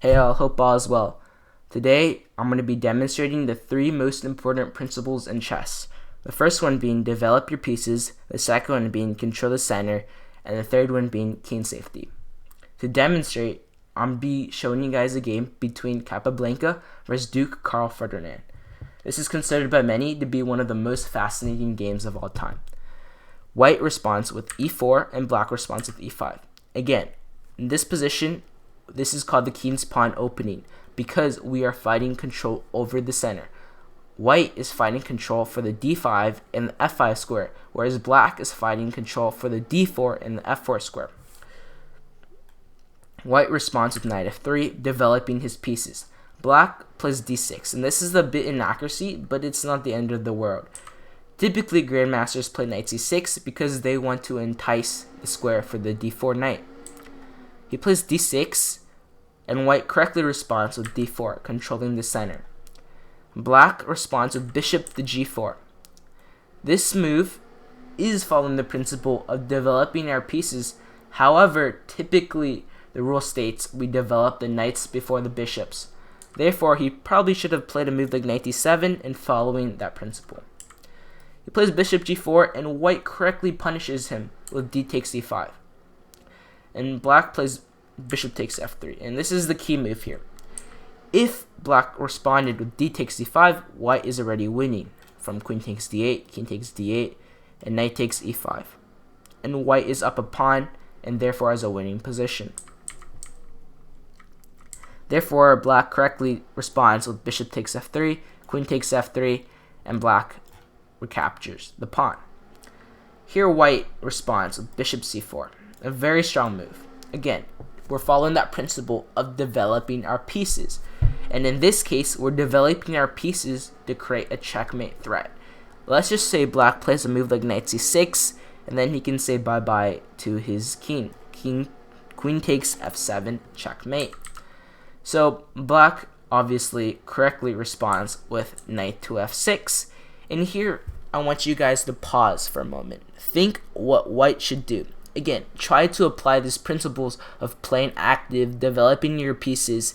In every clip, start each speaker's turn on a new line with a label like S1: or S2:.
S1: Hey all, hope all is well. Today, I'm going to be demonstrating the three most important principles in chess. The first one being develop your pieces, the second one being control the center, and the third one being king safety. To demonstrate, I'm going to be showing you guys a game between Capablanca versus Duke Carl Ferdinand. This is considered by many to be one of the most fascinating games of all time. White responds with e4 and black responds with e5. Again, in this position, this is called the king's pawn opening because we are fighting control over the center. White is fighting control for the d5 and the f5 square, whereas black is fighting control for the d4 and the f4 square. White responds with knight f3, developing his pieces. Black plays d6, and this is a bit inaccuracy, but it's not the end of the world. Typically, grandmasters play knight c6 because they want to entice the square for the d4 knight. He plays d6, and white correctly responds with d4, controlling the center. Black responds with bishop to g4. This move is following the principle of developing our pieces. However, typically the rule states we develop the knights before the bishops. Therefore, he probably should have played a move like knight d7 and following that principle. He plays bishop g4, and white correctly punishes him with d takes d5. And black plays bishop takes f3, and this is the key move here. If black responded with d takes d5, white is already winning from queen takes d8, king takes d8, and knight takes e5. And white is up a pawn, and therefore has a winning position. Therefore, black correctly responds with bishop takes f3, queen takes f3, and black recaptures the pawn. Here, white responds with bishop c4, a very strong move. Again, we're following that principle of developing our pieces. And in this case, we're developing our pieces to create a checkmate threat. Let's just say black plays a move like knight c6, and then he can say bye-bye to his king. Queen takes f7, checkmate. So black obviously correctly responds with knight to f6. And here, I want you guys to pause for a moment. Think what white should do. Again, try to apply these principles of playing active, developing your pieces,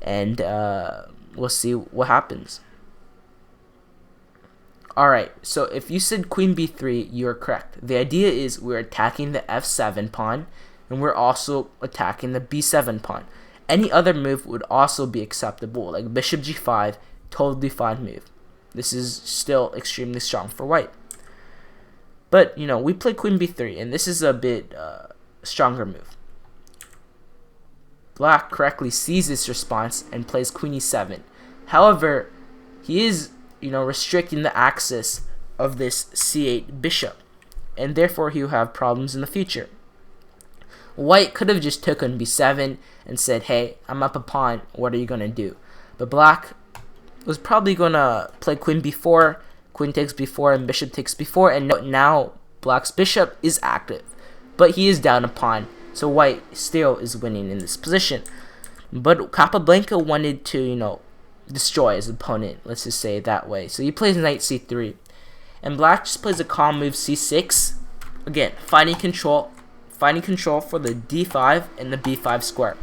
S1: and we'll see what happens. Alright, so if you said queen b3, you are correct. The idea is we're attacking the f7 pawn, and we're also attacking the b7 pawn. Any other move would also be acceptable, like bishop g5, totally fine move. This is still extremely strong for white. But, we play queen b3, and this is a bit stronger move. Black correctly sees this response and plays queen e7. However, he is, restricting the access of this c8 bishop, and therefore he will have problems in the future. White could have just took on b7 and said, hey, I'm up a pawn, what are you going to do? But black was probably going to play queen b4, queen takes b4, and bishop takes b4, and now black's bishop is active, but he is down a pawn, so white still is winning in this position. But Capablanca wanted to, destroy his opponent, let's just say it that way. So he plays knight c3, and black just plays a calm move c6, again, finding control for the d5 and the b5 square,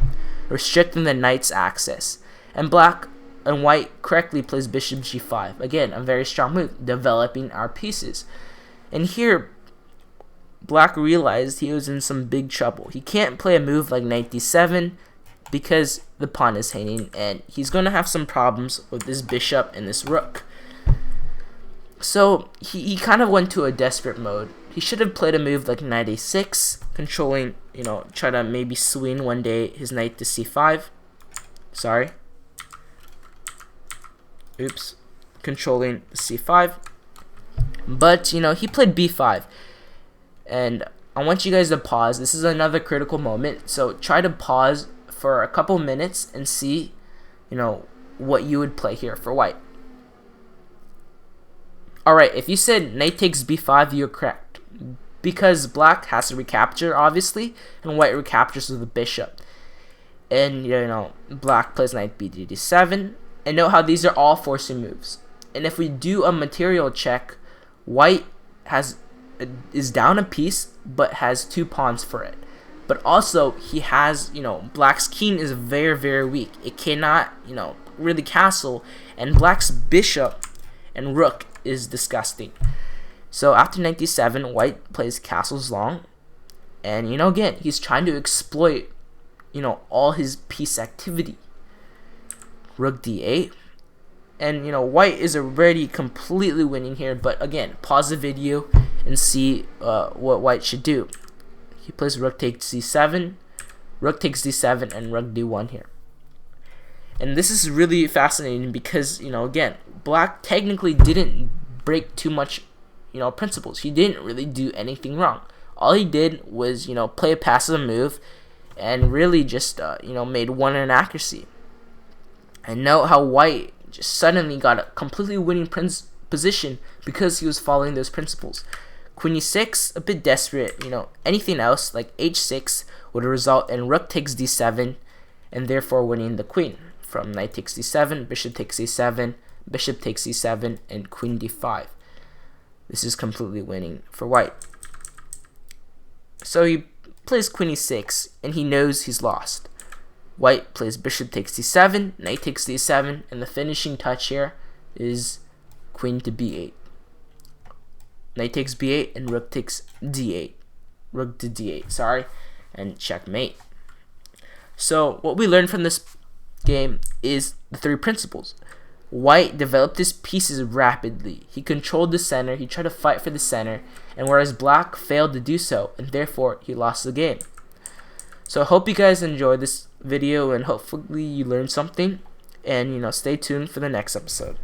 S1: restricting the knight's access. And white correctly plays bishop g5. Again, a very strong move, developing our pieces. And here, black realized he was in some big trouble. He can't play a move like knight d7 because the pawn is hanging, and he's going to have some problems with this bishop and this rook. So he kind of went to a desperate mode. He should have played a move like knight a6, controlling, try to maybe swing one day his knight to c5. Sorry. Oops, controlling c5, but he played b5, and I want you guys to pause. This is another critical moment, so try to pause for a couple minutes and see what you would play here for white. Alright, if you said knight takes b5, you're correct, because black has to recapture obviously, and white recaptures with the bishop. And black plays knight b d7. And note how these are all forcing moves. And if we do a material check, white is down a piece, but has two pawns for it. But also, he has, black's king is very, very weak. It cannot, really castle. And black's bishop and rook is disgusting. So after knight d7, white plays castles long. And, again, he's trying to exploit, all his piece activity. Rook d8. And, white is already completely winning here. But, again, pause the video and see what white should do. He plays rook takes d7, rook takes d7, and rook d1 here. And this is really fascinating because, again, black technically didn't break too much, principles. He didn't really do anything wrong. All he did was, play a passive move and really just, made one inaccuracy. And note how white just suddenly got a completely winning position because he was following those principles. Queen e6, a bit desperate. Anything else like h6 would result in rook takes d7 and therefore winning the queen. From knight takes d7, bishop takes e7, bishop takes e7, and queen d5. This is completely winning for white. So he plays queen e6 and he knows he's lost. White plays bishop takes d7, knight takes d7, and the finishing touch here is queen to b8. Knight takes b8 and rook takes d8. Rook to d8, sorry, and checkmate. So what we learned from this game is the three principles. White developed his pieces rapidly. He controlled the center, he tried to fight for the center, and whereas black failed to do so, and therefore he lost the game. So I hope you guys enjoyed this video and hopefully you learned something, and stay tuned for the next episode.